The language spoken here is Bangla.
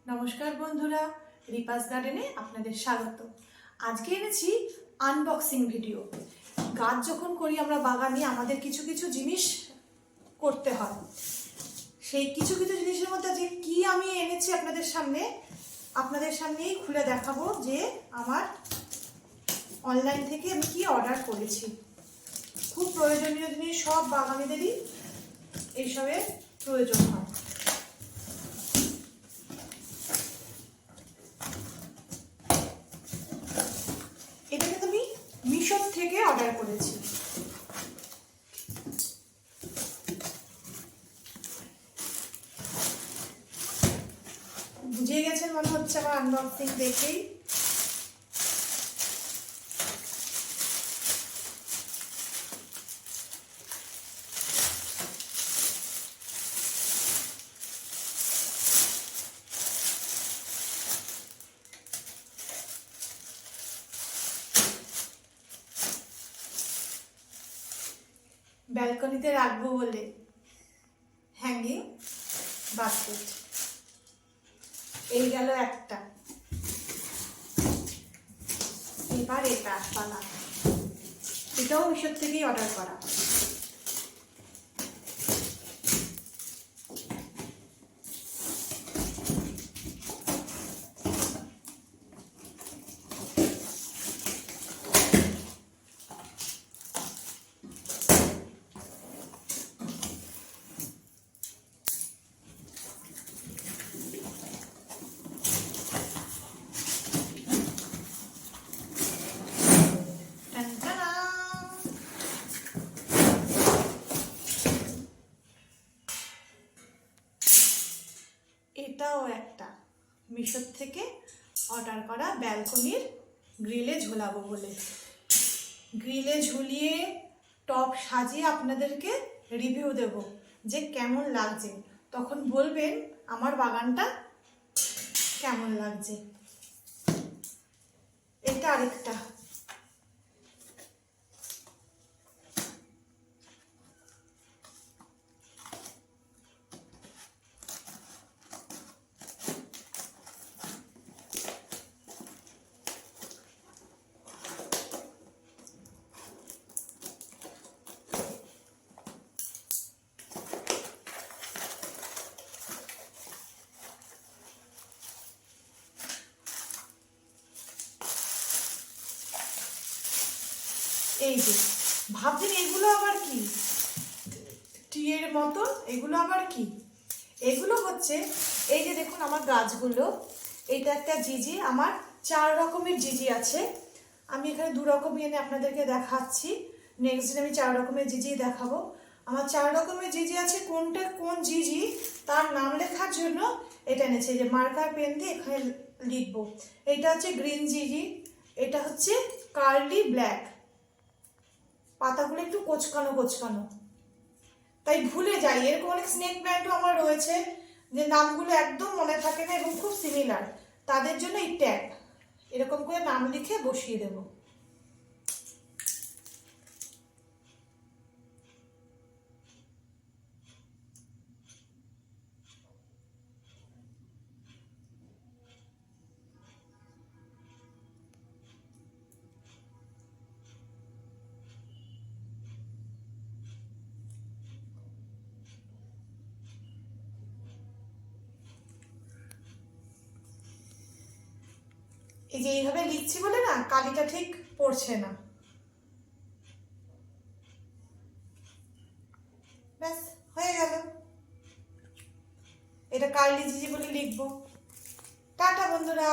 নমস্কার বন্ধুরা, রিপাস গার্ডেনে আপনাদের স্বাগত। আজকে এনেছি আনবক্সিং ভিডিও। গাছ যখন করি আমরা বাগানে, আমাদের কিছু কিছু জিনিস করতে হয়। সেই কিছু কিছু জিনিসের মধ্যে যে কি আমি এনেছি আপনাদের সামনেই খুলে দেখাবো যে আমার অনলাইন থেকে আমি কি অর্ডার করেছি। খুব প্রয়োজনীয় জিনিস, সব বাগানেদেরই এইসবের প্রয়োজন হয়। এটা কিন্তু আমি মিশো থেকে অর্ডার করেছি। বুঝে গেছেন মনে হচ্ছে আমার আনবক্সিং দেখেই। ব্যালকনিতে রাখবো বলে হ্যাঙ্গিং বাস্কেট, এই গেল একটা। এবার এটা পালা, এটাও মিশো থেকেই অর্ডার করা। এটাও একটা মিশো থেকে অর্ডার করা, ব্যালকনির গ্রিলে ঝোলাবো বলে। গ্রিলে ঝুলিয়ে টব সাজিয়ে আপনাদেরকে রিভিউ দেব যে কেমন লাগছে, তখন বলবেন আমার বাগানটা কেমন লাগছে। এটা আরেকটা। এই যে ভাবছেন এগুলো আবার কি, টিয়ের মতন, এগুলো আবার কি? এগুলো হচ্ছে, এই যে দেখুন আমার গাছগুলো, এটা একটা জিজি, আমার 4 রকমের জিজি আছে। আমি এখানে 2 রকমই এনে আপনাদেরকে দেখাচ্ছি। নেক্সট দিন আমি 4 রকমের জিজি দেখাবো। আমার 4 রকমের জিজি আছে, কোনটা কোন জিজি তার নাম লেখার জন্য এটা এনেছে, যে মার্কার পেন দিয়ে এখানে লিখবো। এটা হচ্ছে গ্রিন জিজি, এটা হচ্ছে কার্লি ব্ল্যাক। পাতাগুলো একটু কোচকানো কোচকানো, তাই ভুলে যাই। এরকম অনেক স্নেক প্ল্যান্টও আমার রয়েছে যে নামগুলো একদম মনে থাকে না এবং খুব সিমিলার, তাদের জন্য এই ট্যাগ এরকম করে নাম লিখে বসিয়ে দেব। এই যে এইভাবে লিখছি বলে না কালিটা ঠিক পড়ছে না। ব্যাস হয়ে গেল, এটা কার্লি জিজি বলে লিখবো। টাটা বন্ধুরা।